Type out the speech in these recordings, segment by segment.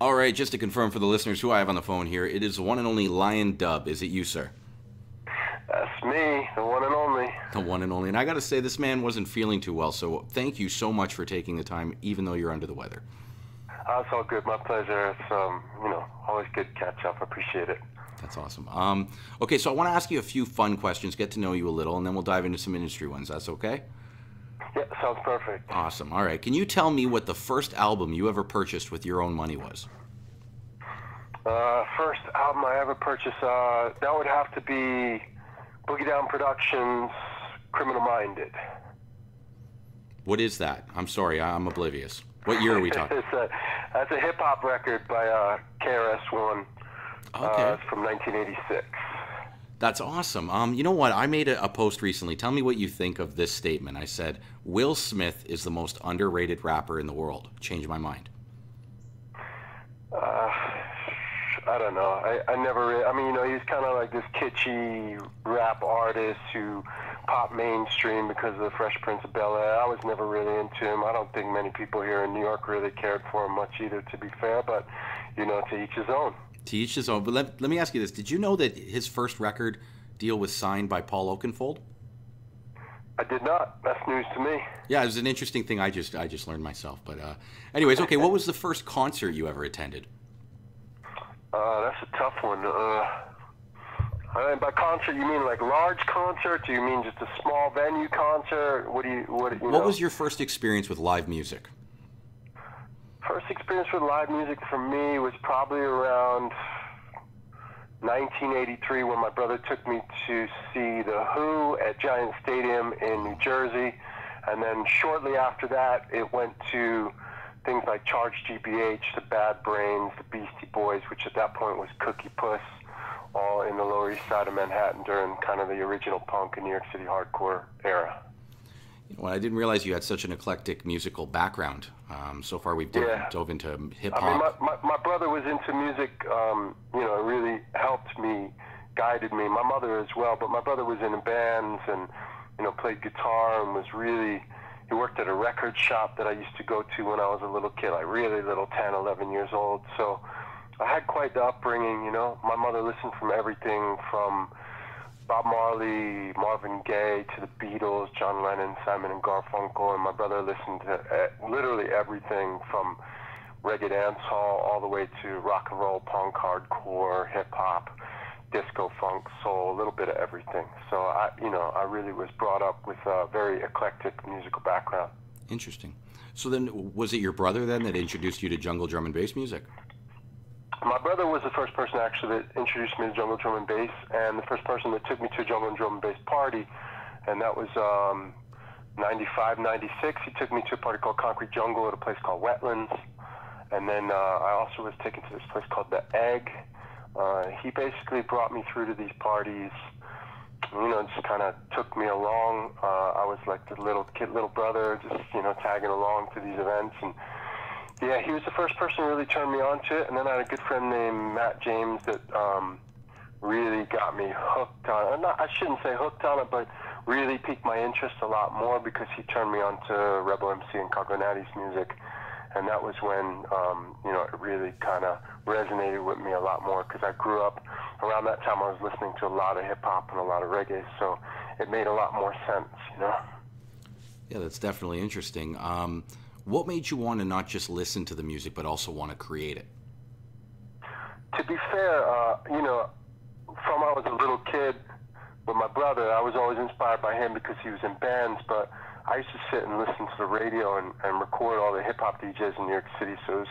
All right, just to confirm for the listeners who I have on the phone here, it is the one and only Liondub. Is it you, sir? That's me, the one and only. The one and only. And I got to say, this man wasn't feeling too well, so thank you so much for taking the time, even though you're under the weather. It's all good. My pleasure. It's, always good to catch up. I appreciate it. That's awesome. Okay, so I want to ask you a few fun questions, get to know you a little, and then we'll dive into some industry ones. That's okay? Yeah, sounds perfect. Awesome. All right. Can you tell me what the first album you ever purchased with your own money was? First album I ever purchased, that would have to be Boogie Down Productions' Criminal Minded. What is that? I'm sorry, I'm oblivious. What year are we talking? That's a hip-hop record by KRS-One. Okay. It's from 1986. That's awesome. You know what? I made a post recently. Tell me what you think of this statement. I said, Will Smith is the most underrated rapper in the world. Changed my mind. I don't know. I never really, I mean, he's kind of like this kitschy rap artist who popped mainstream because of the Fresh Prince of Bel-Air. I was never really into him. I don't think many people here in New York really cared for him much either, to be fair, but, to each his own. To each his own. But let me ask you this. Did you know that his first record deal was signed by Paul Oakenfold? I did not. That's news to me. Yeah, it was an interesting thing I just learned myself. But anyways, okay, what was the first concert you ever attended? That's a tough one. By concert, you mean like large concert? Do you mean just a small venue concert? What was your first experience with live music? First experience with live music for me was probably around 1983 when my brother took me to see The Who at Giant Stadium in New Jersey. And then shortly after that, it went to things like Charge GBH, the Bad Brains, the Beastie Boys, which at that point was Cookie Puss, all in the Lower East Side of Manhattan during kind of the original punk and New York City hardcore era. Well, I didn't realize you had such an eclectic musical background. So far, we've dove into hip-hop. I mean, my brother was into music, it really helped me, guided me. My mother as well, but my brother was in bands and, played guitar and was really, he worked at a record shop that I used to go to when I was a little kid, like really little, 10, 11 years old. So I had quite the upbringing, My mother listened from everything from Bob Marley, Marvin Gaye, to the Beatles, John Lennon, Simon and Garfunkel, and my brother listened to literally everything from reggae dancehall all the way to rock and roll, punk, hardcore, hip-hop, disco, funk, soul, a little bit of everything. So I really was brought up with a very eclectic musical background. Interesting. So then, was it your brother then that introduced you to jungle drum and bass music? My brother was the first person actually that introduced me to jungle drum and bass, and the first person that took me to a jungle drum and bass party, and that was 95, 96. He took me to a party called Concrete Jungle at a place called Wetlands, and then I also was taken to this place called The Egg. He basically brought me through to these parties, just kind of took me along. I was like the little brother, just, tagging along to these events, and yeah, he was the first person who really turned me on to it, and then I had a good friend named Matt James that really got me hooked on it. I shouldn't say hooked on it, but really piqued my interest a lot more because he turned me on to Rebel MC and Congo Natty's music, and that was when, it really kind of resonated with me a lot more because I grew up, around that time I was listening to a lot of hip-hop and a lot of reggae, so it made a lot more sense, Yeah, that's definitely interesting. What made you want to not just listen to the music, but also want to create it? To be fair, from I was a little kid with my brother, I was always inspired by him because he was in bands, but I used to sit and listen to the radio and record all the hip-hop DJs in New York City. So it was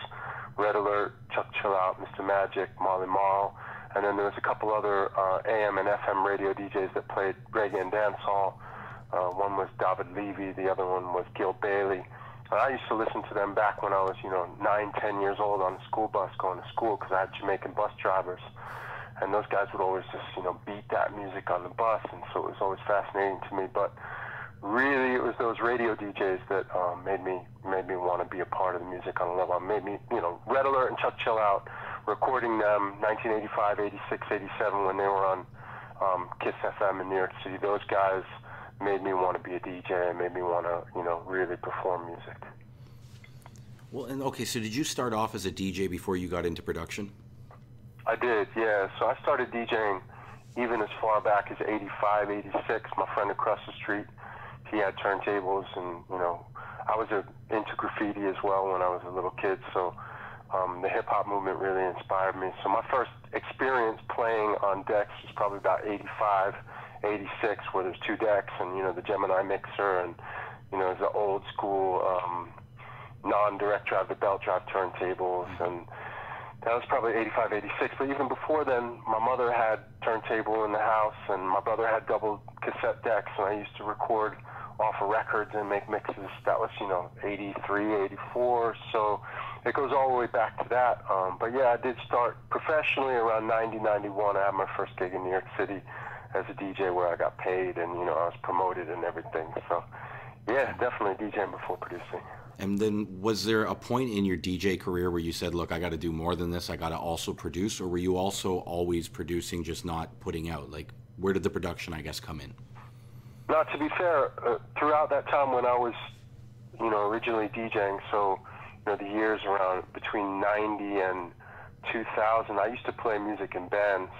Red Alert, Chuck Chill Out, Mr. Magic, Marley Marl, and then there was a couple other AM and FM radio DJs that played reggae and dancehall. One was David Levy, the other one was Gil Bailey. I used to listen to them back when I was, 9, 10 years old on a school bus going to school because I had Jamaican bus drivers. And those guys would always just, beat that music on the bus. And so it was always fascinating to me. But really, it was those radio DJs that made me want to be a part of the music on a level. Made me, Red Alert and Chuck Chill Out, recording them 1985, 86, 87 when they were on Kiss FM in New York City. Those guys made me want to be a DJ and made me want to, really perform music. Well, and okay, so did you start off as a DJ before you got into production? I did, yeah. So I started DJing even as far back as 85, 86. My friend across the street, he had turntables, and, you know, I was into graffiti as well when I was a little kid, so the hip-hop movement really inspired me. So my first experience playing on decks was probably about 85, 86, where there's two decks and, you know, the Gemini mixer and, you know, the old school non-direct drive, the belt drive turntables, and that was probably 85, 86. But even before then, my mother had turntable in the house, and my brother had double cassette decks, and I used to record off of records and make mixes. That was, you know, 83, 84. So it goes all the way back to that. But yeah, I did start professionally around 90, 91. I had my first gig in New York City as a DJ where I got paid and, you know, I was promoted and everything. So yeah, definitely DJing before producing. And then was there a point in your DJ career where you said, look, I got to do more than this, I got to also produce, or were you also always producing, just not putting out? Like, where did the production, I guess, come in? Now, to be fair, throughout that time when I was, you know, originally DJing, so, you know, the years around between 90 and 2000, I used to play music in bands.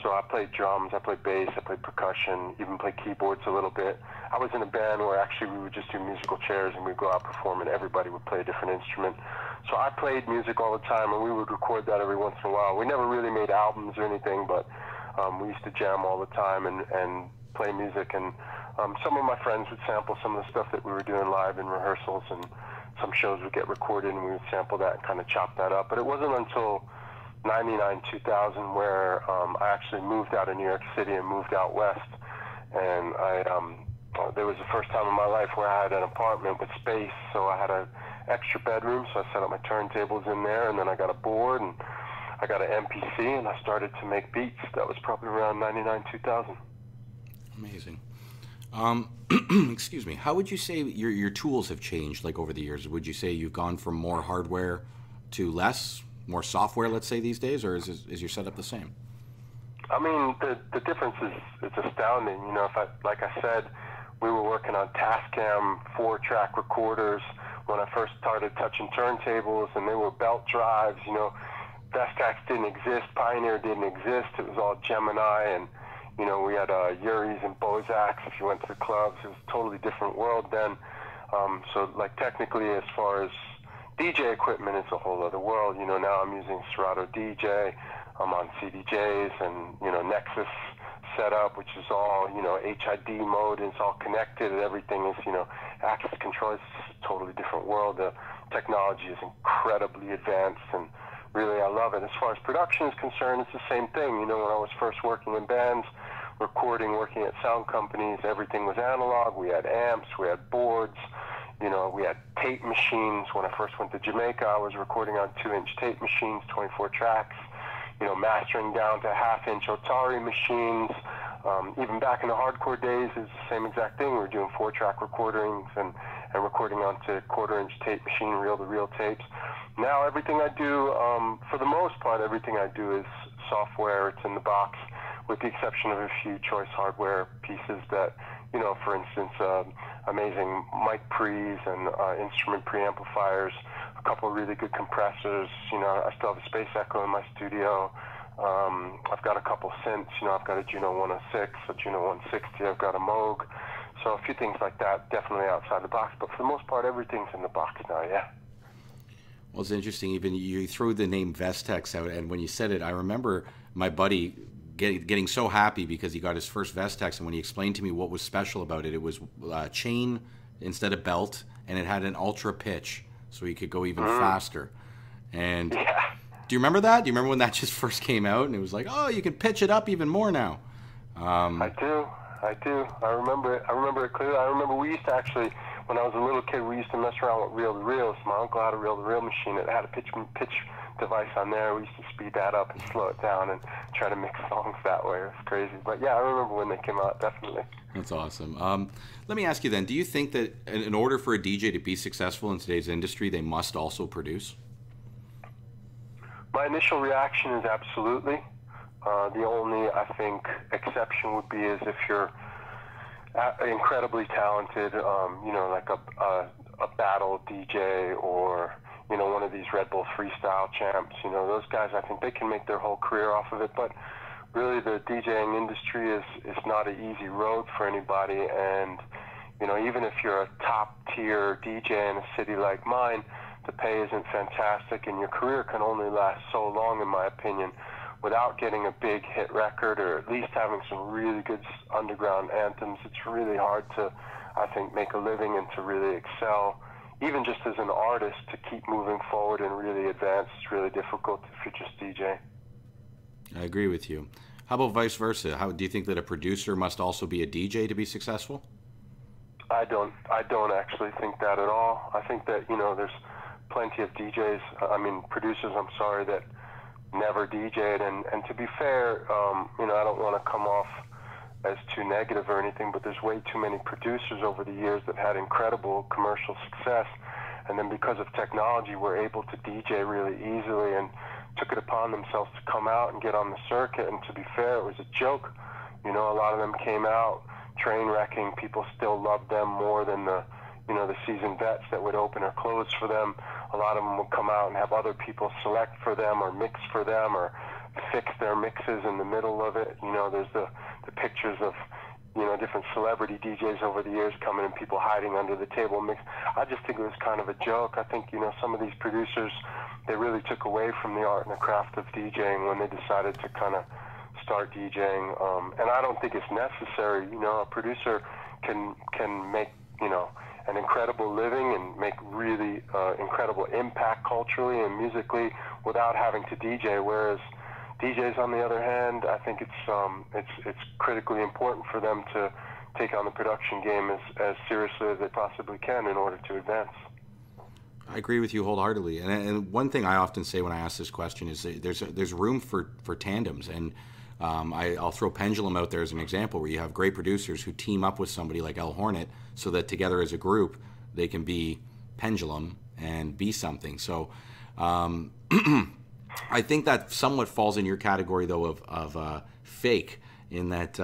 So I played drums, I played bass, I played percussion, even played keyboards a little bit. I was in a band where actually we would just do musical chairs and we'd go out performing. Everybody would play a different instrument. So I played music all the time, and we would record that every once in a while. We never really made albums or anything, but we used to jam all the time and play music. And some of my friends would sample some of the stuff that we were doing live in rehearsals, and some shows would get recorded and we would sample that and kind of chop that up. But it wasn't until 99, 2000 where I actually moved out of New York City and moved out west. And there was the first time in my life where I had an apartment with space, so I had an extra bedroom, so I set up my turntables in there, and then I got a board, and I got an MPC, and I started to make beats. That was probably around 99, 2000. Amazing. Excuse me. How would you say your tools have changed, like, over the years? Would you say you've gone from more hardware to less, more software, let's say, these days, or is your setup the same? I mean, the difference is it's astounding. You know, like I said, we were working on Tascam 4-track recorders when I first started touching turntables, and they were belt drives. You know, Vestax didn't exist, Pioneer didn't exist. It was all Gemini, and, you know, we had Uris and Bozaks. If you went to the clubs, it was a totally different world then. So, like, technically, as far as DJ equipment, it's a whole other world. You know, now I'm using Serato DJ. I'm on CDJs and, you know, Nexus setup, which is all, you know, HID mode, and it's all connected, and everything is, you know, access control. It's just a totally different world. The technology is incredibly advanced, and really I love it. As far as production is concerned, it's the same thing. You know, when I was first working in bands, working at sound companies, everything was analog. We had amps, we had boards, you know, we had tape machines. When I first went to Jamaica, I was recording on 2-inch tape machines, 24 tracks. You know, mastering down to half-inch Otari machines. Even back in the hardcore days, it's the same exact thing. We were doing 4-track recordings and recording onto quarter-inch tape machine, reel-to-reel tapes. Now everything I do, for the most part, everything I do is software. It's in the box, with the exception of a few choice hardware pieces that, you know, for instance, amazing mic pre's and instrument preamplifiers, a couple of really good compressors. You know, I still have a Space Echo in my studio. I've got a couple synths. You know, I've got a Juno 106, a Juno 160. I've got a Moog. So a few things like that, definitely outside the box. But for the most part, everything's in the box now, yeah. Well, it's interesting. Even you threw the name Vestax out, and when you said it, I remember my buddy getting so happy because he got his first Vestax, and when he explained to me what was special about it, it was chain instead of belt, and it had an ultra pitch, so he could go even faster. And yeah. Do you remember that? Do you remember when that just first came out, and it was like, oh, you can pitch it up even more now? I do. I remember it clearly. I remember we used to actually, when I was a little kid, we used to mess around with reel-to-reels. My uncle had a reel-to-reel machine that had a pitch device on there. We used to speed that up and slow it down and try to mix songs that way. It was crazy. But yeah, I remember when they came out, definitely. That's awesome. Let me ask you then, do you think that in order for a DJ to be successful in today's industry, they must also produce? My initial reaction is absolutely. The only, I think, exception would be is if you're incredibly talented, you know, like a battle DJ, or, one of these Red Bull freestyle champs. Those guys, I think they can make their whole career off of it. But really, the DJing industry is not an easy road for anybody. And, even if you're a top-tier DJ in a city like mine, the pay isn't fantastic, and your career can only last so long, in my opinion, without getting a big hit record or at least having some really good underground anthems. It's really hard to, I think, make a living and to really excel. Even just as an artist, to keep moving forward and really advance, it's really difficult if you're just DJ. I agree with you. How about vice versa? How do you think that a producer must also be a DJ to be successful? I don't actually think that at all. I think that, there's plenty of producers, that never DJ'd. And to be fair, I don't want to come off as too negative or anything, but there's way too many producers over the years that had incredible commercial success. And then because of technology, were able to DJ really easily and took it upon themselves to come out and get on the circuit. And to be fair, it was a joke. A lot of them came out train wrecking. People still loved them more than the seasoned vets that would open or close for them. A lot of them would come out and have other people select for them or mix for them or fix their mixes in the middle of it. There's the pictures of, different celebrity DJs over the years coming and people hiding under the table mix. I just think it was kind of a joke. I think, some of these producers, they really took away from the art and the craft of DJing when they decided to kind of start DJing. And I don't think it's necessary. A producer can make, an incredible living and make really incredible impact culturally and musically without having to DJ, whereas DJs, on the other hand, I think it's critically important for them to take on the production game as seriously as they possibly can in order to advance. I agree with you wholeheartedly. And one thing I often say when I ask this question is that there's room for tandems. And I'll throw Pendulum out there as an example where you have great producers who team up with somebody like El Hornet so that together as a group they can be Pendulum and be something. So I think that somewhat falls in your category, though, of fake, in that,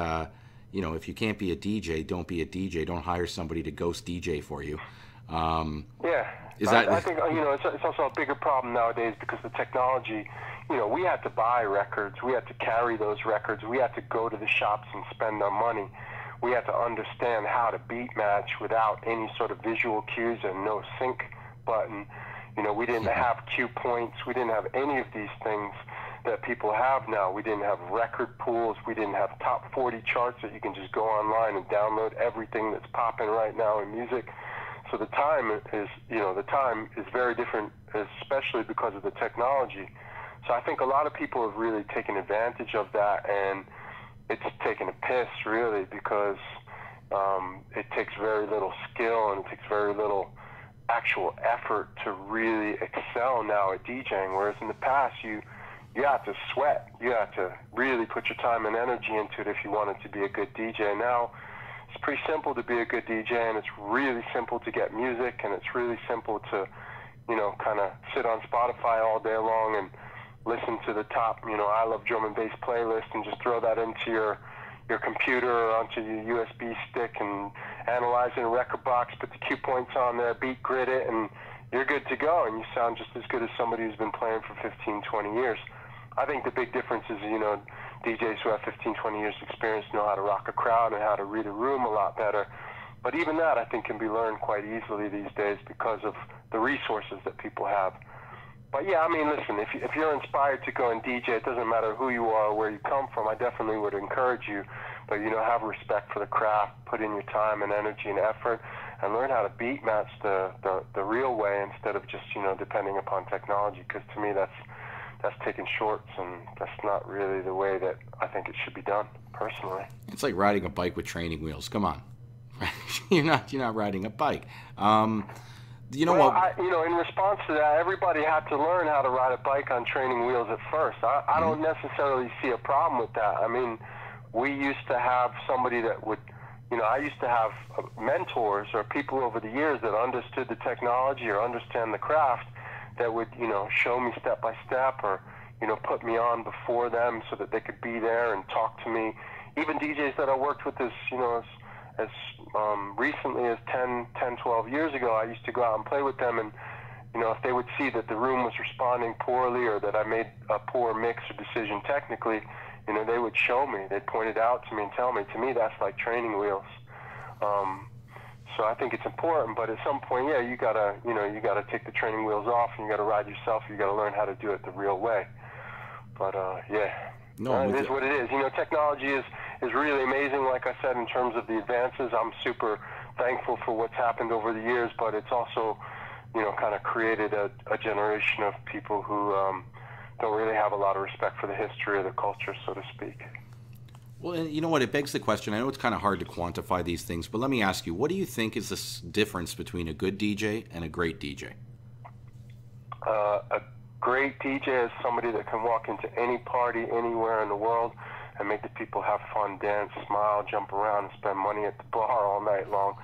if you can't be a DJ, don't be a DJ. Don't hire somebody to ghost DJ for you. Yeah. I think, it's also a bigger problem nowadays because the technology, we had to buy records. We had to carry those records. We had to go to the shops and spend our money. We had to understand how to beat match without any sort of visual cues and no sync button. We didn't have cue points. We didn't have any of these things that people have now. We didn't have record pools. We didn't have top 40 charts that you can just go online and download everything that's popping right now in music. So the time is very different, especially because of the technology. So I think a lot of people have really taken advantage of that, and it's taken a piss, really, because it takes very little skill and it takes very little actual effort to really excel now at DJing, whereas in the past you have to sweat. You have to really put your time and energy into it if you wanted to be a good DJ. Now it's pretty simple to be a good DJ, and it's really simple to get music, and it's really simple to kind of sit on Spotify all day long and listen to the top I Love Drum and Bass playlist and just throw that into your computer or onto your USB stick and analyze in a record box, put the cue points on there, beat grid it, and you're good to go, and you sound just as good as somebody who's been playing for 15, 20 years. I think the big difference is, DJs who have 15, 20 years experience know how to rock a crowd and how to read a room a lot better. But even that, I think, can be learned quite easily these days because of the resources that people have. But yeah, listen, if you're inspired to go and DJ, it doesn't matter who you are or where you come from, I definitely would encourage you. But, have respect for the craft, put in your time and energy and effort, and learn how to beat match the real way instead of just, depending upon technology, because to me that's taking shorts, and that's not really the way that I think it should be done, personally. It's like riding a bike with training wheels. Come on. You're not riding a bike. In response to that, everybody had to learn how to ride a bike on training wheels at first. I don't necessarily see a problem with that. We used to have somebody that would, I used to have mentors or people over the years that understood the technology or understand the craft that would, show me step by step or, put me on before them so that they could be there and talk to me. Even DJs that I worked with as recently as 10, 12 years ago, I used to go out and play with them, and if they would see that the room was responding poorly or that I made a poor mix or decision technically, they would show me. They'd point it out to me and tell me. To me, that's like training wheels. So I think it's important, but at some point, yeah, you gotta take the training wheels off and you gotta ride yourself. You gotta learn how to do it the real way. But yeah, No, it is what it is. Technology is really amazing. Like I said, in terms of the advances, I'm super thankful for what's happened over the years. But it's also, kind of created a generation of people who don't really have a lot of respect for the history of the culture, so to speak. Well, and you know what? It begs the question. I know it's kind of hard to quantify these things, but let me ask you, what do you think is the difference between a good DJ and a great DJ? A great DJ is somebody that can walk into any party anywhere in the world and make the people have fun, dance, smile, jump around, and spend money at the bar all night long.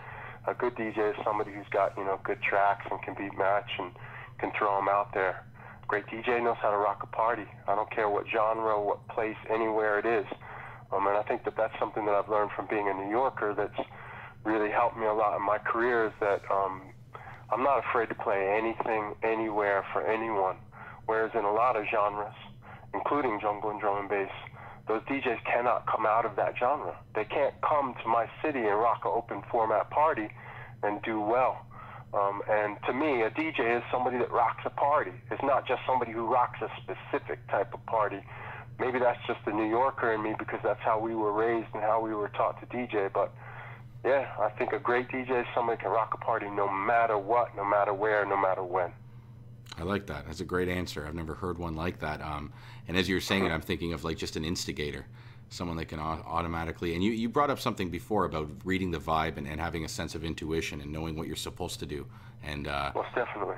A good DJ is somebody who's got, good tracks and can beat match and can throw them out there. A great DJ knows how to rock a party. I don't care what genre, what place, anywhere it is. And I think that that's something that I've learned from being a New Yorker that's really helped me a lot in my career, is that I'm not afraid to play anything, anywhere, for anyone. Whereas in a lot of genres, including jungle and drum and bass, those DJs cannot come out of that genre. They can't come to my city and rock an open format party and do well. And to me, a DJ is somebody that rocks a party. It's not just somebody who rocks a specific type of party. Maybe that's just the New Yorker in me because that's how we were raised and how we were taught to DJ. But yeah, I think a great DJ is somebody who can rock a party no matter what, no matter where, no matter when. I like that. That's a great answer. I've never heard one like that. And as you were saying it, I'm thinking of like just an instigator, someone that can automatically. And you brought up something before about reading the vibe and having a sense of intuition and knowing what you're supposed to do. And most definitely.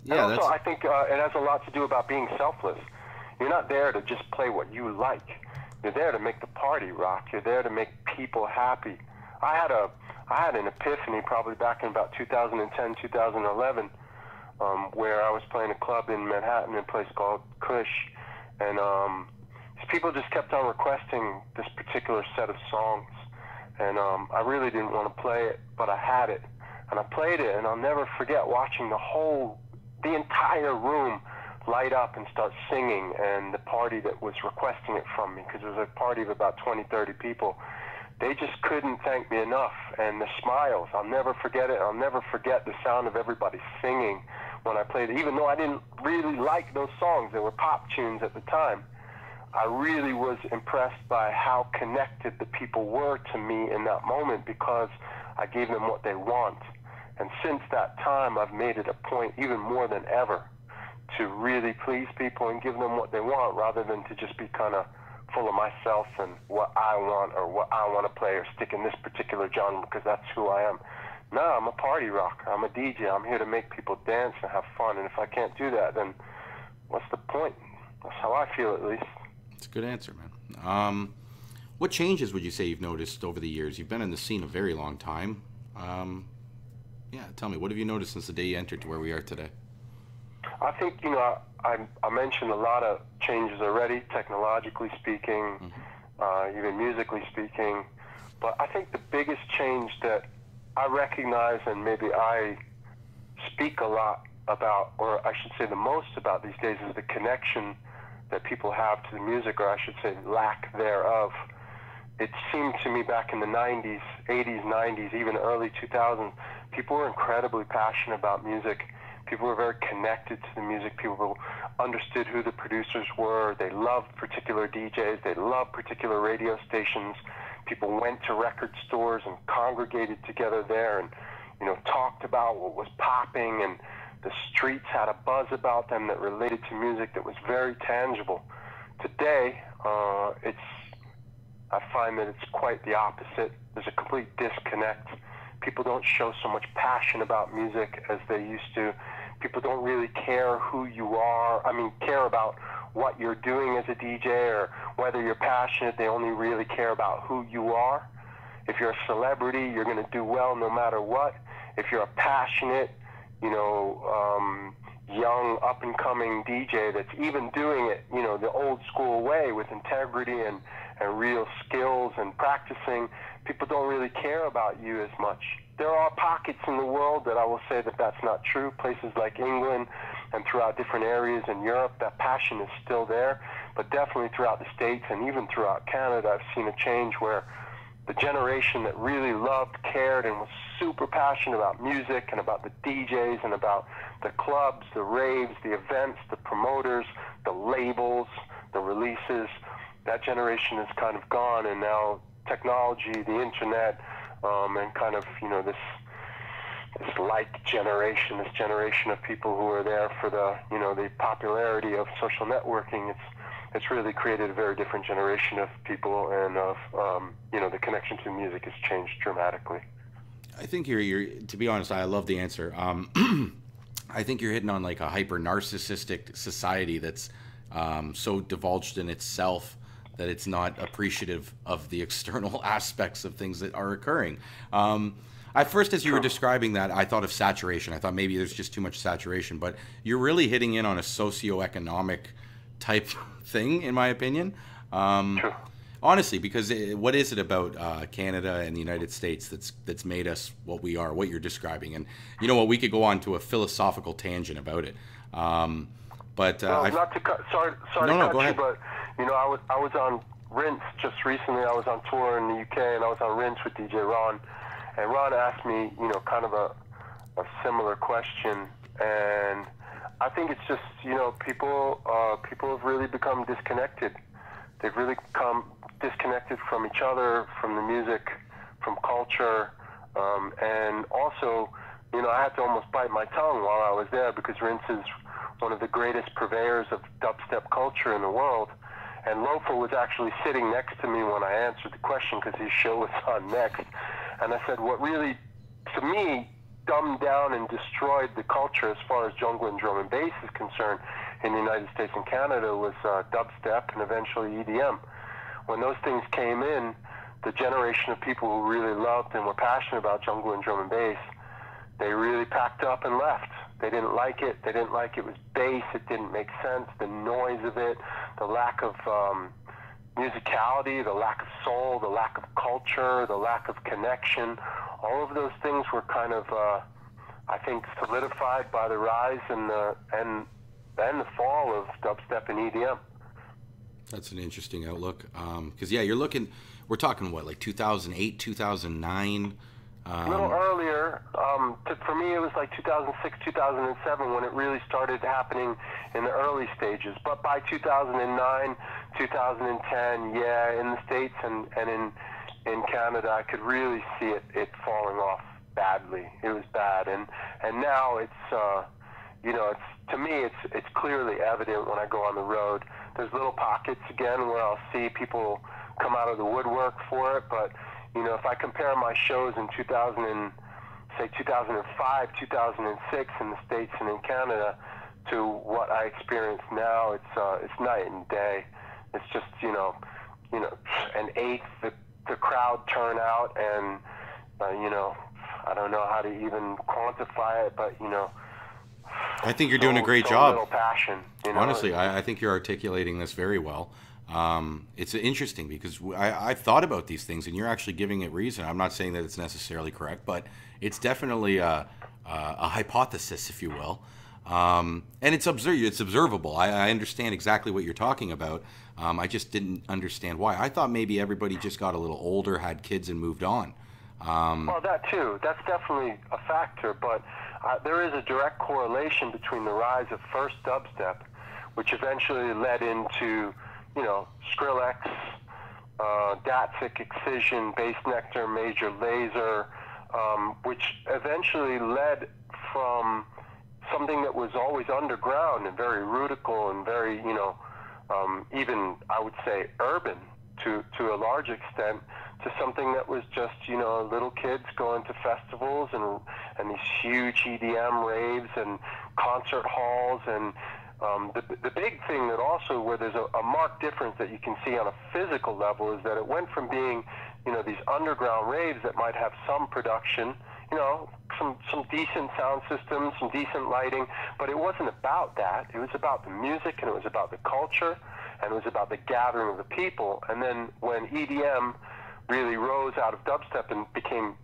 Yeah, and also, I think it has a lot to do about being selfless. You're not there to just play what you like. You're there to make the party rock. You're there to make people happy. I had an epiphany probably back in about 2010, 2011. Where I was playing a club in Manhattan in a place called Kush, and these people just kept on requesting this particular set of songs, and I really didn't want to play it, but I had it, and I played it, and I'll never forget watching the entire room light up and start singing, and the party that was requesting it from me, because it was a party of about 20, 30 people, they just couldn't thank me enough, and the smiles, I'll never forget it. I'll never forget the sound of everybody singing when I played it, even though I didn't really like those songs. They were pop tunes at the time. I really was impressed by how connected the people were to me in that moment because I gave them what they want. And since that time, I've made it a point, even more than ever, to really please people and give them what they want rather than to just be kind of full of myself and what I want or what I want to play or stick in this particular genre because that's who I am. No, I'm a party rocker. I'm a DJ. I'm here to make people dance and have fun. And if I can't do that, then what's the point? That's how I feel, at least. It's a good answer, man. What changes would you say you've noticed over the years? You've been in the scene a very long time. Yeah, tell me, what have you noticed since the day you entered to where we are today? I think, I mentioned a lot of changes already, technologically speaking, even musically speaking. But I think the biggest change that I recognize and maybe I speak a lot about, or I should say the most about these days, is the connection that people have to the music, or I should say lack thereof. It seemed to me back in the 90s, 80s, 90s, even early 2000s, people were incredibly passionate about music. People were very connected to the music. People understood who the producers were. They loved particular DJs. They loved particular radio stations. People went to record stores and congregated together there and, talked about what was popping, and the streets had a buzz about them that related to music that was very tangible. Today, I find that it's quite the opposite. There's a complete disconnect. People don't show so much passion about music as they used to. People don't really care who you are. Care about what you're doing as a DJ or whether you're passionate. They only really care about who you are. If you're a celebrity, you're going to do well no matter what. If you're a passionate, young, up-and-coming DJ that's even doing it, the old-school way with integrity and real skills and practicing, people don't really care about you as much. there are pockets in the world that I will say that that's not true. Places like England and throughout different areas in Europe, that passion is still there. But definitely throughout the States and even throughout Canada, I've seen a change where the generation that really loved, cared, and was super passionate about music and about the DJs and about the clubs, the raves, the events, the promoters, the labels, the releases, that generation is kind of gone, and now technology, the internet, and kind of, you know, this like generation, this generation of people who are there for the, you know, the popularity of social networking, it's really created a very different generation of people, and of, you know, the connection to music has changed dramatically. I think you're to be honest, I love the answer. I think you're hitting on like a hyper narcissistic society that's so divulged in itself that it's not appreciative of the external aspects of things that are occurring. At first, as you were describing that, I thought of saturation. I thought maybe there's just too much saturation, but you're really hitting in on a socioeconomic type thing, in my opinion. Sure. Honestly, because what is it about Canada and the United States that's made us what we are, what you're describing? And you know what, we could go on to a philosophical tangent about it. But well, not to cut. Sorry no, to cut go you, ahead. but you know, I was on Rinse just recently. I was on tour in the UK, and I was on Rinse with DJ Ron, and Ron asked me, you know, kind of a similar question, and I think it's just, you know, people have really become disconnected. They've really become disconnected from each other, from the music, from culture, and also, you know, I had to almost bite my tongue while I was there, because Rinse is one of the greatest purveyors of dubstep culture in the world. And Lofa was actually sitting next to me when I answered the question, because his show was on next. And I said, what really, to me, dumbed down and destroyed the culture as far as jungle and drum and bass is concerned in the United States and Canada was dubstep and eventually EDM. When those things came in, the generation of people who really loved and were passionate about jungle and drum and bass, they really packed up and left. They didn't like it. They didn't like it was bass. It didn't make sense. The noise of it, the lack of musicality, the lack of soul, the lack of culture, the lack of connection, all of those things were kind of, I think, solidified by the rise and the fall of dubstep and EDM. That's an interesting outlook. Because, yeah, we're talking, what, like 2008, 2009? A little earlier. For me, it was like 2006, 2007 when it really started happening in the early stages. But by 2009, 2010, yeah, in the States and in Canada, I could really see it falling off badly. It was bad. And now it's, you know, to me, it's clearly evident when I go on the road. There's little pockets, again, where I'll see people come out of the woodwork for it, but you know, if I compare my shows in 2005, 2006 in the States and in Canada to what I experience now, it's night and day. It's just, you know, an eighth the crowd turnout, and you know, I don't know how to even quantify it, but you know, I think you're doing a great job. Little passion, you know? Honestly, I think you're articulating this very well. It's interesting because I've thought about these things, and you're actually giving it reason. I'm not saying that it's necessarily correct, but it's definitely a hypothesis, if you will. And it's observable. I understand exactly what you're talking about. I just didn't understand why. I thought maybe everybody just got a little older, had kids, and moved on. Well, that too. That's definitely a factor, but there is a direct correlation between the rise of first dubstep, which eventually led into, you know, Skrillex, Datsyk, Excision, Bass Nectar, Major Lazer, which eventually led from something that was always underground and very rudical and very, you know, even, I would say, urban to a large extent, to something that was just, you know, little kids going to festivals and these huge EDM raves and concert halls. And the big thing that also, where there's a marked difference that you can see on a physical level, is that it went from being, you know, these underground raves that might have some production, you know, some decent sound systems, some decent lighting, but it wasn't about that. It was about the music, and it was about the culture, and it was about the gathering of the people. And then when EDM really rose out of dubstep and became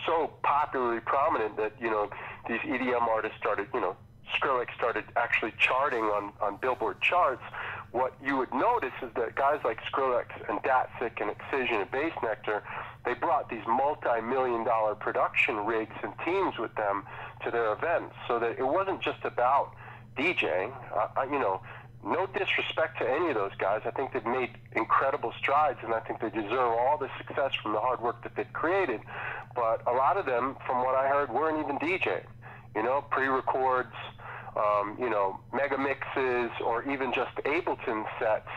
so popularly prominent that, you know, these EDM artists started, you know, Skrillex started actually charting on Billboard charts. What you would notice is that guys like Skrillex and Datsik and Excision and Bass Nectar, they brought these multi-million-dollar production rigs and teams with them to their events, so that it wasn't just about DJing. You know, no disrespect to any of those guys. I think they've made incredible strides, and I think they deserve all the success from the hard work that they've created. But a lot of them, from what I heard, weren't even DJing. You know, pre-records, you know, mega mixes, or even just Ableton sets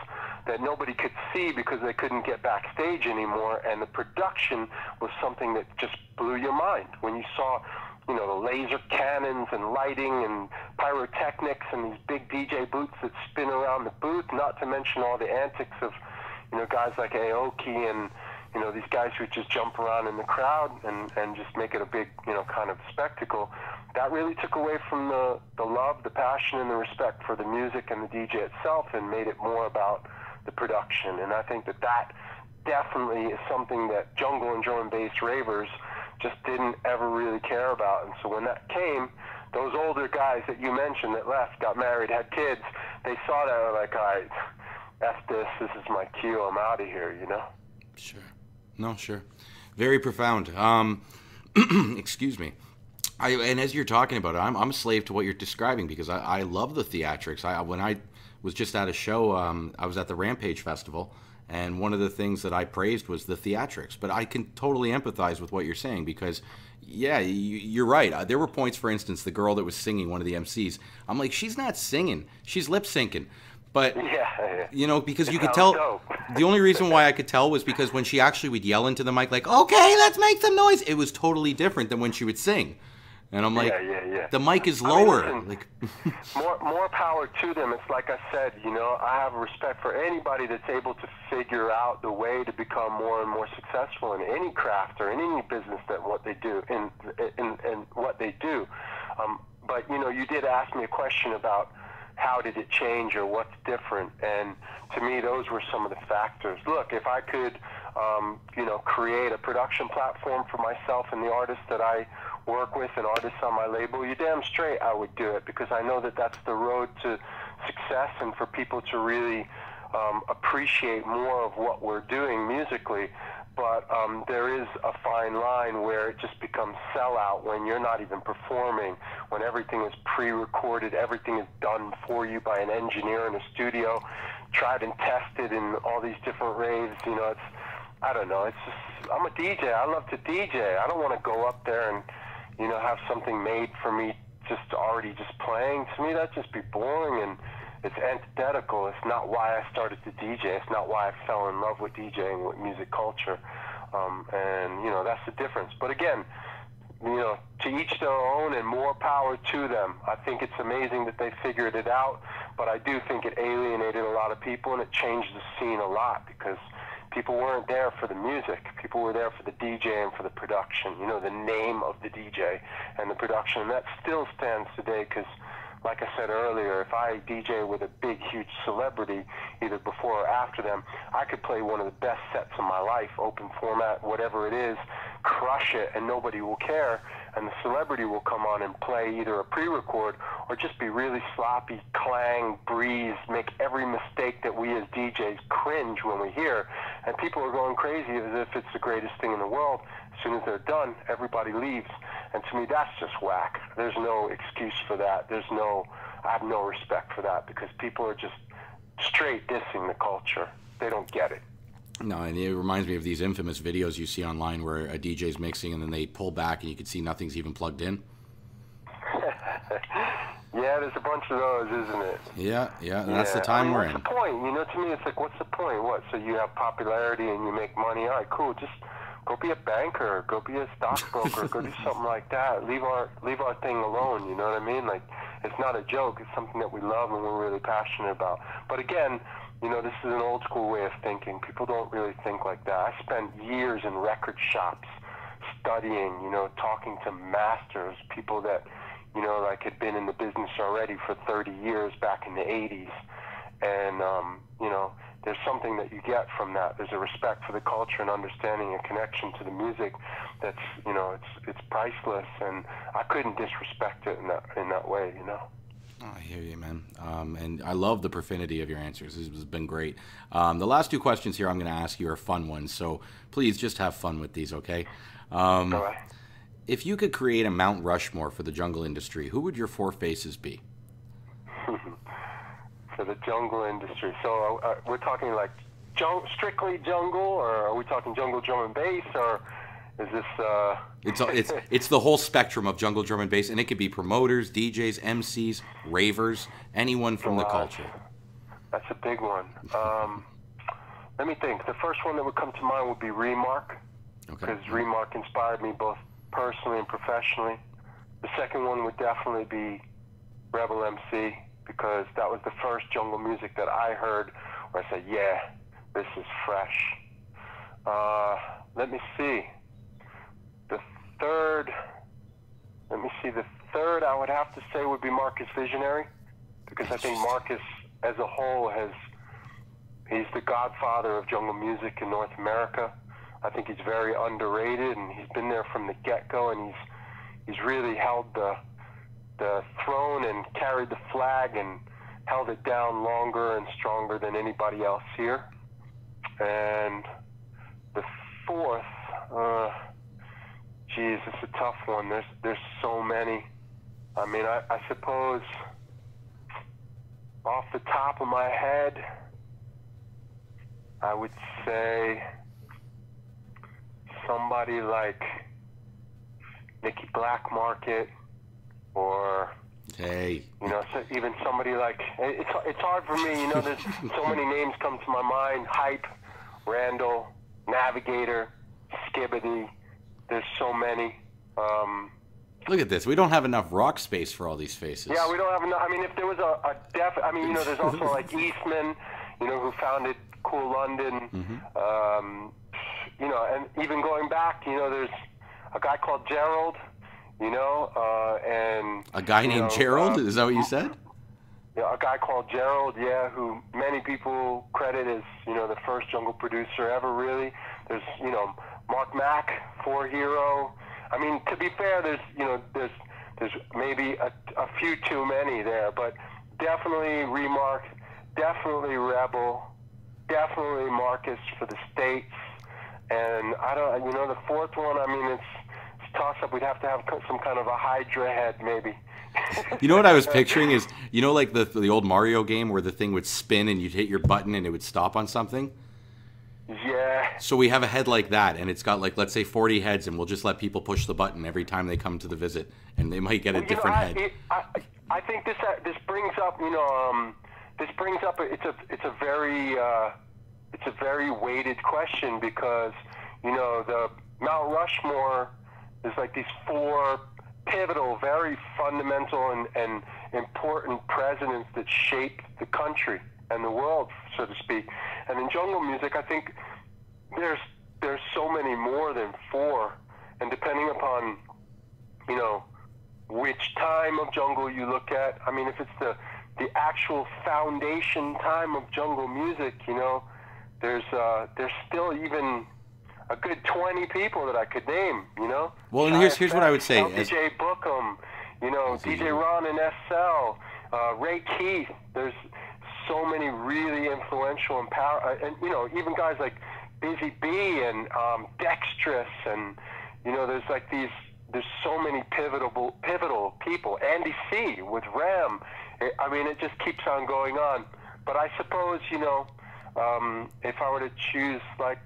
that nobody could see because they couldn't get backstage anymore. And the production was something that just blew your mind when you saw, you know, the laser cannons and lighting and pyrotechnics and these big DJ booths that spin around the booth, not to mention all the antics of, you know, guys like Aoki and, you know, these guys who just jump around in the crowd and just make it a big, you know, kind of spectacle. That really took away from the love, the passion, and the respect for the music and the DJ itself, and made it more about the production. And I think that that definitely is something that jungle and drum and bass ravers just didn't ever really care about. And so when that came, those older guys that you mentioned that left, got married, had kids, they saw that and were like, all right, F this is my cue, I'm out of here, you know? Sure. No, sure. Very profound. Excuse me. And as you're talking about it, I'm a slave to what you're describing, because I love the theatrics. When I was just at a show, I was at the Rampage Festival, and one of the things that I praised was the theatrics. But I can totally empathize with what you're saying, because, yeah, you're right. There were points, for instance, the girl that was singing, one of the MCs, I'm like, she's not singing, she's lip syncing. But, yeah, you know, because you could tell, the only reason why I could tell was because when she actually would yell into the mic, like, okay, let's make some noise, it was totally different than when she would sing. And I'm like, the mic is lower. I mean, like, more power to them. It's like I said, you know, I have respect for anybody that's able to figure out the way to become more and more successful in any craft or in any business that what they do in what they do. But you know, you did ask me a question about how did it change or what's different, and to me, those were some of the factors. Look, if I could, you know, create a production platform for myself and the artists that I work with and artists on my label, you're damn straight I would do it, because I know that that's the road to success, and for people to really appreciate more of what we're doing musically. But there is a fine line where it just becomes sellout when you're not even performing, when everything is pre-recorded, everything is done for you by an engineer in a studio, tried and tested in all these different raves. You know, it's, I don't know, it's just, I'm a DJ, I love to DJ. I don't want to go up there and, you know, have something made for me just already just playing. To me, that'd just be boring, and it's antithetical. It's not why I started to DJ. It's not why I fell in love with DJing, with music culture. And, you know, that's the difference. But again, you know, to each their own, and more power to them. I think it's amazing that they figured it out, but I do think it alienated a lot of people, and it changed the scene a lot, because people weren't there for the music. People were there for the DJ and for the production, you know, the name of the DJ and the production. And that still stands today, because, like I said earlier, if I DJ with a big, huge celebrity, either before or after them, I could play one of the best sets of my life, open format, whatever it is, crush it, and nobody will care. And the celebrity will come on and play either a pre-record or just be really sloppy, clang, breeze, make every mistake that we as DJs cringe when we hear. And people are going crazy as if it's the greatest thing in the world. As soon as they're done, everybody leaves. And to me, that's just whack. There's no excuse for that. I have no respect for that, because people are just straight dissing the culture. They don't get it. No, and it reminds me of these infamous videos you see online where a DJ's mixing and then they pull back and you can see nothing's even plugged in. Yeah, there's a bunch of those, isn't it? Yeah, and that's the time we're in. What's the point? You know, to me, it's like, what's the point? What? So you have popularity and you make money? All right, cool. Just go be a banker, go be a stockbroker, go do something like that. Leave our thing alone. You know what I mean? Like, it's not a joke. It's something that we love and we're really passionate about. But again, you know, this is an old school way of thinking. People don't really think like that. I spent years in record shops studying, you know, talking to masters, people that, you know, like had been in the business already for 30 years back in the 80s. and you know, there's something that you get from that. There's a respect for the culture and understanding and connection to the music that's, you know, it's priceless, and I couldn't disrespect it in that way, you know. Oh, I hear you, man. And I love the profanity of your answers. This has been great. The last two questions here I'm going to ask you are fun ones, so please just have fun with these, okay? All right. If you could create a Mount Rushmore for the jungle industry, who would your four faces be? For the jungle industry. So we're talking like strictly jungle, or are we talking jungle drum and bass, or is this? It's the whole spectrum of jungle drum and bass, and it could be promoters, DJs, MCs, ravers, anyone from the culture. That's a big one. Let me think. The first one that would come to mind would be Remark, because Remark inspired me both personally and professionally. The second one would definitely be Rebel MC, because that was the first jungle music that I heard where I said, yeah, this is fresh. Let me see. The third I would have to say would be Marcus Visionary, because I think Marcus as a whole he's the godfather of jungle music in North America. I think he's very underrated, and he's been there from the get-go, and he's really held the throne and carried the flag and held it down longer and stronger than anybody else here. And the fourth, geez, it's a tough one. There's so many. I mean, I suppose off the top of my head, I would say somebody like Nicky Blackmarket, or hey, you know, so even somebody like, it's hard for me, you know, there's so many names come to my mind: Hype, Randall, Navigator, Skibbity. There's so many. Look at this. We don't have enough rock space for all these faces. Yeah, we don't have enough. I mean, if there was I mean, you know, there's also like Eastman, you know, who founded Cool London. You know, and even going back, you know, there's a guy called Gerald, you know, and a guy named Gerald. Is that what you said? Yeah, a guy called Gerald, yeah, who many people credit as, you know, the first jungle producer ever. Really, there's, you know, Mark Mack, 4 Hero. I mean, to be fair, there's maybe a few too many there, but definitely Remark, definitely Rebel, definitely Marcus for the States, and I don't, you know, the fourth one, I mean, it's toss up. We'd have to have some kind of a Hydra head, maybe. You know what I was picturing is, you know, like the old Mario game where the thing would spin and you'd hit your button and it would stop on something? Yeah. So we have a head like that, and it's got, like, let's say 40 heads, and we'll just let people push the button every time they come to the visit, and they might get a different head. I think this brings up, you know, it's a very weighted question, because, you know, the Mount Rushmore is like these 4 pivotal, very fundamental and important presidents that shaped the country and the world, so to speak. And in jungle music, I think there's so many more than 4, and depending upon, you know, which time of jungle you look at. I mean, if it's the actual foundation time of jungle music, you know, there's still even a good 20 people that I could name, you know. Well, and here's what I would say. DJ Bookham, you know, DJ Ron and SL, Ray Keith. There's so many really influential and and you know, even guys like Busy B and Dextrous, and you know, there's so many pivotal people. Andy C with Ram. I mean, it just keeps on going on. But I suppose, you know, if I were to choose, like,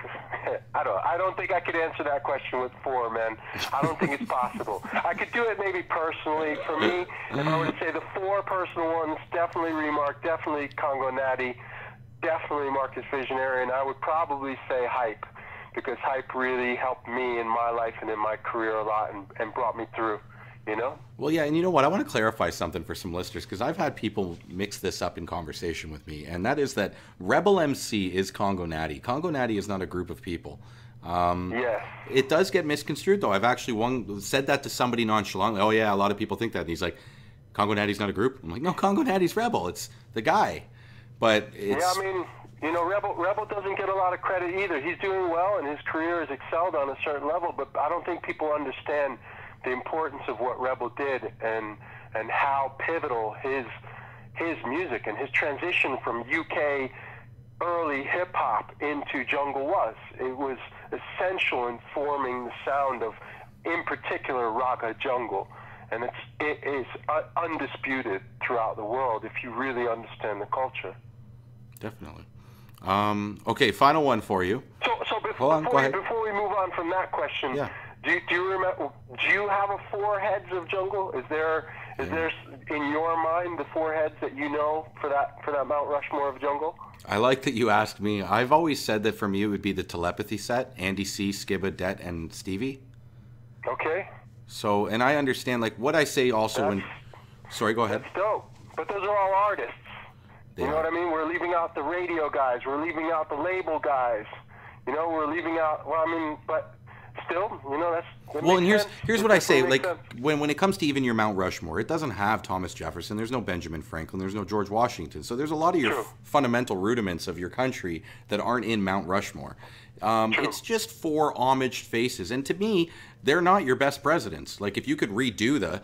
I don't think I could answer that question with 4, man. I don't think it's possible. I could do it maybe personally for me. If I were to say the 4 personal ones, definitely Remark, definitely Congo Natty, definitely Marcus Visionary, and I would probably say Hype, because Hype really helped me in my life and in my career a lot, and brought me through, you know? Well, yeah, and you know what? I want to clarify something for some listeners, because I've had people mix this up in conversation with me, and that is that Rebel MC is Congo Natty. Congo Natty is not a group of people. Yes. It does get misconstrued, though. I've actually said that to somebody nonchalantly. Oh, yeah, a lot of people think that. And he's like, Congo Natty's not a group? I'm like, no, Congo Natty's Rebel. It's the guy. But it's... Yeah, I mean, you know, Rebel doesn't get a lot of credit either. He's doing well, and his career has excelled on a certain level, but I don't think people understand the importance of what Rebel did and how pivotal his music and his transition from UK early hip-hop into jungle was. It was essential in forming the sound of, in particular, raga jungle. And it is undisputed throughout the world if you really understand the culture. Definitely. Okay, final one for you. So before we move on from that question, yeah. do you remember? Do you have a 4 heads of jungle? Is there in your mind the 4 heads that you know for that Mount Rushmore of jungle? I like that you asked me. I've always said that for me it would be the Telepathy set: Andy C, Skibba, Det, and Stevie. Okay. So, and I understand, like, what I say also when... Sorry, go ahead. That's dope. But those are all artists. You know what I mean? We're leaving out the radio guys. We're leaving out the label guys. You know, we're leaving out... Well, I mean, but still, you know, that's... Well, and here's what I say. Like, when it comes to even your Mount Rushmore, it doesn't have Thomas Jefferson. There's no Benjamin Franklin. There's no George Washington. So there's a lot of your fundamental rudiments of your country that aren't in Mount Rushmore. It's just 4 homaged faces. And to me, they're not your best presidents. Like, if you could redo the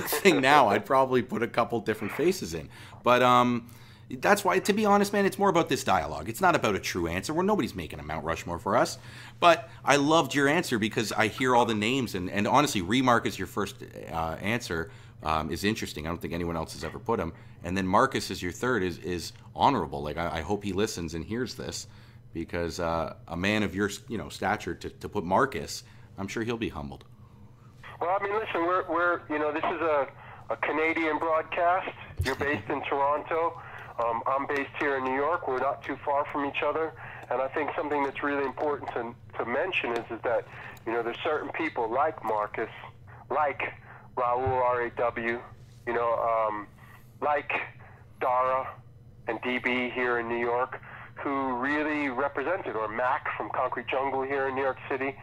thing now, I'd probably put a couple different faces in. But that's why, to be honest, man, it's more about this dialogue. It's not about a true answer. Nobody's making a Mount Rushmore for us. But I loved your answer because I hear all the names. And honestly, Remark is your first answer is interesting. I don't think anyone else has ever put him. And then Marcus is your third is honorable. Like, I hope he listens and hears this. Because a man of your stature to put Marcus, I'm sure he'll be humbled. Well, I mean, listen, we're this is a Canadian broadcast. You're based in Toronto. I'm based here in New York. We're not too far from each other. And I think something that's really important to mention is that, you know, there's certain people like Marcus, like Raul, R-A-W, you know, like Dara and DB here in New York, who really represented, or Mac from Concrete Jungle here in New York City.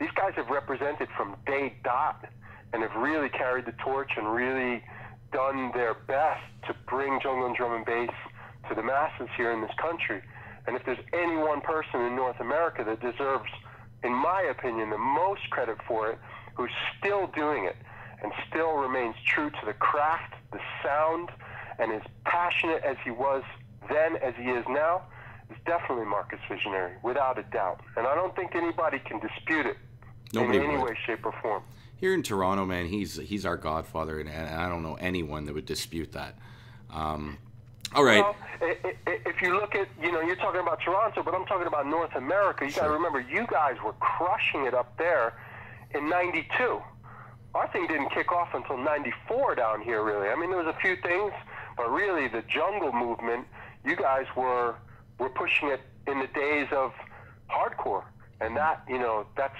These guys have represented from day dot and have really carried the torch and really done their best to bring jungle and drum and bass to the masses here in this country. And if there's any one person in North America that deserves, in my opinion, the most credit for it, who's still doing it and still remains true to the craft, the sound, and as passionate as he was then as he is now, is definitely Marcus Visionary, without a doubt. And I don't think anybody can dispute it in any way, shape, or form. Here in Toronto, man, he's our godfather, and I don't know anyone that would dispute that. All right. Well, if you look at, you're talking about Toronto, but I'm talking about North America. You got to remember, you guys were crushing it up there in '92. Our thing didn't kick off until '94 down here, really. I mean, there was a few things, but really the jungle movement, you guys were pushing it in the days of hardcore. And that, that's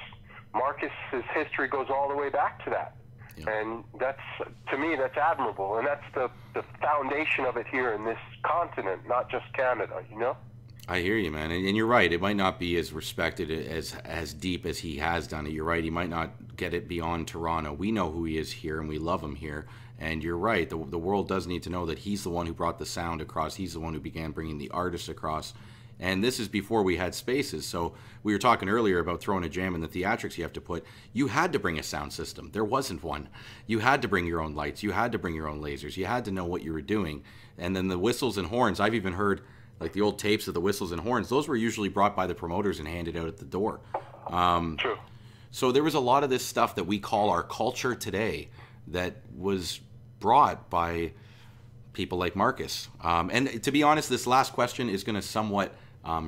Marcus's history goes all the way back to that. Yeah. And that's, to me, that's admirable. And that's the foundation of it here in this continent, not just Canada, I hear you, man. And you're right. It might not be as respected, as deep as he has done it. You're right. He might not get it beyond Toronto. We know who he is here, and we love him here. And you're right. The world does need to know that he's the one who brought the sound across. He's the one who began bringing the artists across. And this is before we had spaces. So we were talking earlier about throwing a jam in the theatrics you have to put. You had to bring a sound system. There wasn't one. You had to bring your own lights. You had to bring your own lasers. You had to know what you were doing. And then the whistles and horns, I've even heard like the old tapes of the whistles and horns, those were usually brought by the promoters and handed out at the door. True. So there was a lot of this stuff that we call our culture today that was brought by people like Marcus. And to be honest, this last question is going to somewhat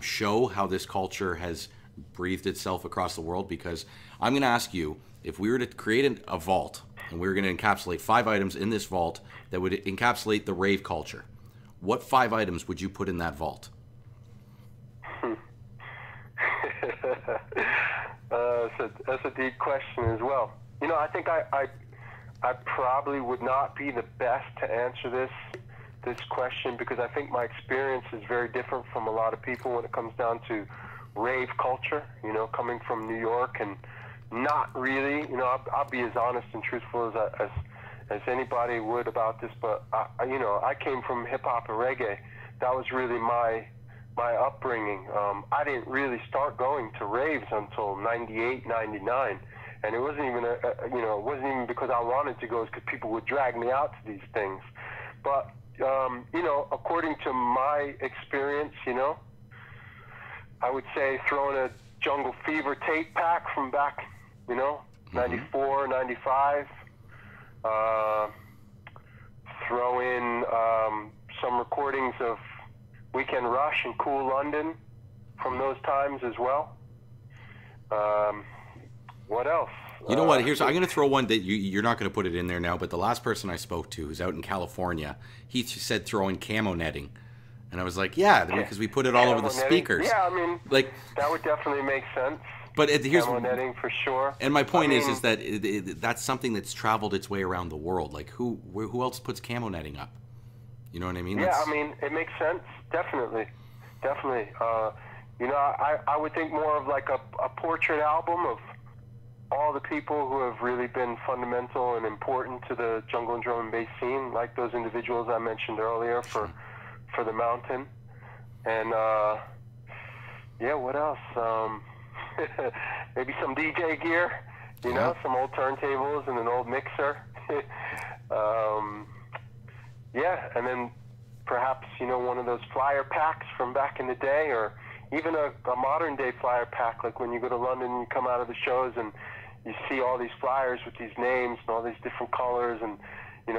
show how this culture has breathed itself across the world, because I'm going to ask you, if we were to create a vault and we were going to encapsulate 5 items in this vault that would encapsulate the rave culture, what 5 items would you put in that vault? That's a deep question as well. I think I probably would not be the best to answer this question, because I think my experience is very different from a lot of people when it comes down to rave culture, coming from New York, and not really, I'll be as honest and truthful as anybody would about this, but I came from hip hop and reggae, that was really my upbringing. I didn't really start going to raves until 98, 99. And it wasn't even, it wasn't even because I wanted to go, it's because people would drag me out to these things. But, according to my experience, I would say throwing a Jungle Fever tape pack from back, 94, 95, throw in some recordings of Weekend Rush and Cool London from those times as well. What else? You know what? I'm going to throw one that you're not going to put it in there now, but the last person I spoke to, who's out in California, he said throw in camo netting. And I was like, yeah, because we put it all over the speakers. Yeah, I mean, that would definitely make sense. But here's camo netting for sure. And my point is that that's something that's traveled its way around the world. Like, who else puts camo netting up? You know what I mean? Yeah, it makes sense. Definitely. I would think more of like a portrait album of all the people who have really been fundamental and important to the jungle and drum and bass scene, like those individuals I mentioned earlier for the Mountain. And what else? Maybe some DJ gear, some old turntables and an old mixer. And then perhaps, one of those flyer packs from back in the day, or even a modern day flyer pack, like when you go to London and you come out of the shows and you see all these flyers with these names and all these different colors and,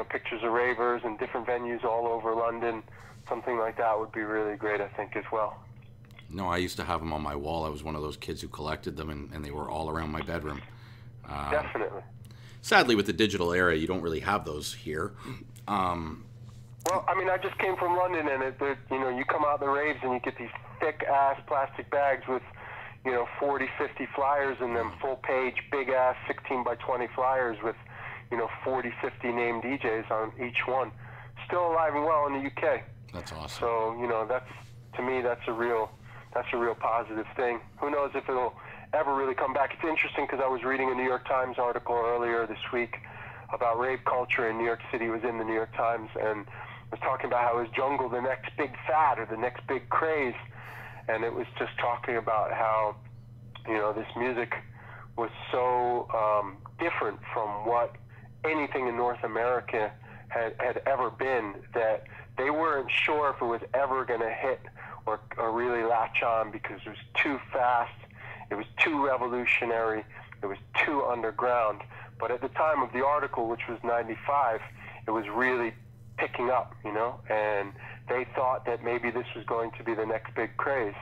pictures of ravers and different venues all over London. Something like that would be really great, I think, as well. No, I used to have them on my wall. I was one of those kids who collected them, and they were all around my bedroom. Definitely. Sadly, with the digital era, you don't really have those here. Well, I just came from London, and you come out the raves and you get these thick-ass plastic bags with, 40, 50 flyers in them, full-page, big-ass 16 by 20 flyers with, 40, 50 named DJs on each one. Still alive and well in the UK. That's awesome. So, to me, that's a real positive thing. Who knows if it'll ever really come back. It's interesting because I was reading a New York Times article earlier this week about rave culture in New York City. It was in the New York Times, and was talking about how is jungle the next big fad or the next big craze. And it was just talking about how, this music was so different from what anything in North America had ever been, that they weren't sure if it was ever going to hit or really latch on, because it was too fast, it was too revolutionary, it was too underground. But at the time of the article, which was 95, it was really picking up, and they thought that maybe this was going to be the next big craze.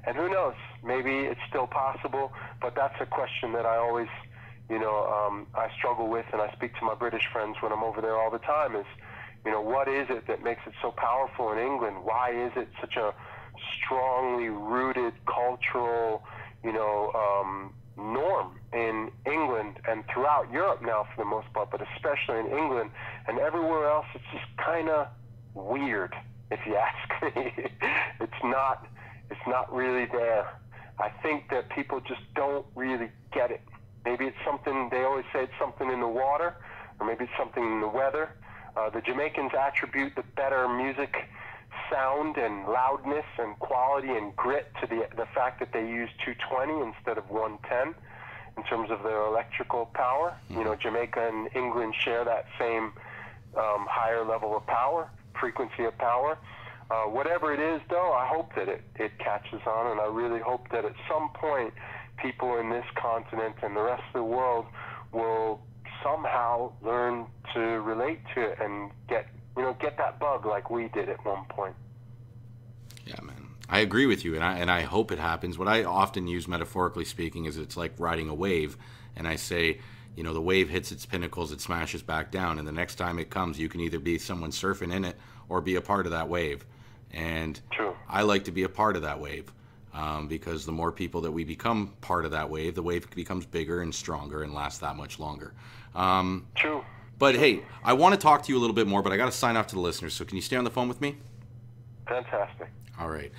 And who knows, maybe it's still possible, but that's a question that I always, I struggle with, and I speak to my British friends when I'm over there all the time, is, what is it that makes it so powerful in England? Why is it such a strongly rooted cultural, norm in England and throughout Europe now for the most part, but especially in England, and everywhere else it's just kind of weird, if you ask me. It's not really there. I think that people just don't really get it. Maybe it's something, they always say it's something in the water, or maybe it's something in the weather. The Jamaicans attribute the better music sound and loudness and quality and grit to the fact that they use 220 instead of 110 in terms of their electrical power. Jamaica and England share that same higher level of power, frequency of power. Whatever it is, though, I hope that it catches on, and I really hope that at some point people in this continent and the rest of the world will somehow learn to relate to it and get that bug like we did at one point. Yeah, man. I agree with you, and I hope it happens. What I often use, metaphorically speaking, is it's like riding a wave, and I say, the wave hits its pinnacles, it smashes back down, and the next time it comes, you can either be someone surfing in it or be a part of that wave. And True. I like to be a part of that wave, because the more people that we become part of that wave, the wave becomes bigger and stronger and lasts that much longer. True. But hey, I want to talk to you a little bit more, but I got to sign off to the listeners. So can you stay on the phone with me? Fantastic. All right.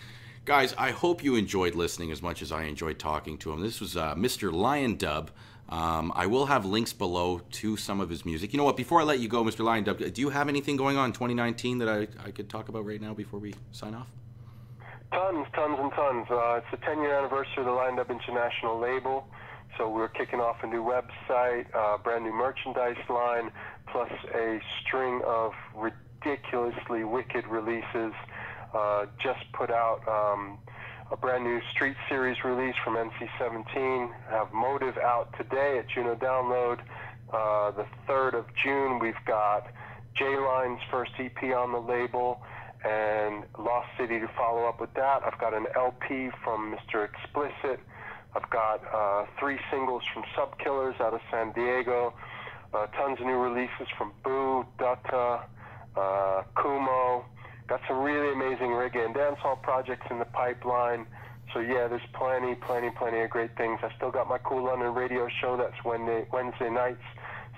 Guys, I hope you enjoyed listening as much as I enjoyed talking to him. This was Mr. Liondub I will have links below to some of his music. You know what? Before I let you go, Mr. Liondub, do you have anything going on in 2019 that I could talk about right now before we sign off? Tons and tons. It's the 10-year anniversary of the Liondub International label, so we're kicking off a new website, brand new merchandise line, plus a string of ridiculously wicked releases. Just put out a brand new Street Series release from NC-17. Have Motive out today at Juno Download. The 3rd of June, we've got J-Line's first EP on the label, and Lost City to follow up with that. I've got an LP from Mr. Explicit. I've got 3 singles from Subkillers out of San Diego. Tons of new releases from Boo, Dutta, Kumo. Got some really amazing reggae and dancehall projects in the pipeline. So yeah, there's plenty of great things. I still got my Cool London radio show. That's Wednesday nights,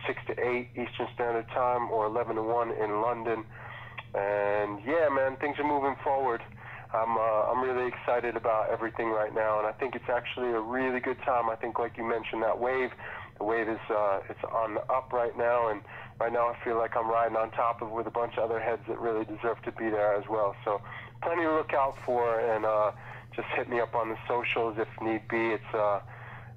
6 to 8 Eastern Standard Time, or 11 to 1 in London. And yeah, man, things are moving forward. I'm really excited about everything right now, and I think it's actually a really good time. I think, like you mentioned, the wave is it's on the up right now, and right now I feel like I'm riding on top of with a bunch of other heads that really deserve to be there as well. So plenty to look out for, and just hit me up on the socials if need be. It's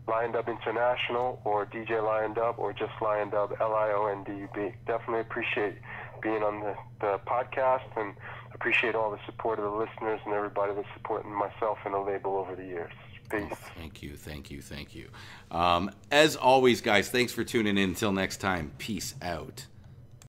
Liondub International, or DJ Liondub, or just Liondub, Liondub. Definitely appreciate being on the podcast, and appreciate all the support of the listeners and everybody that's supporting myself and the label over the years. Peace. Oh, thank you. As always, guys, thanks for tuning in. Until next time, peace out.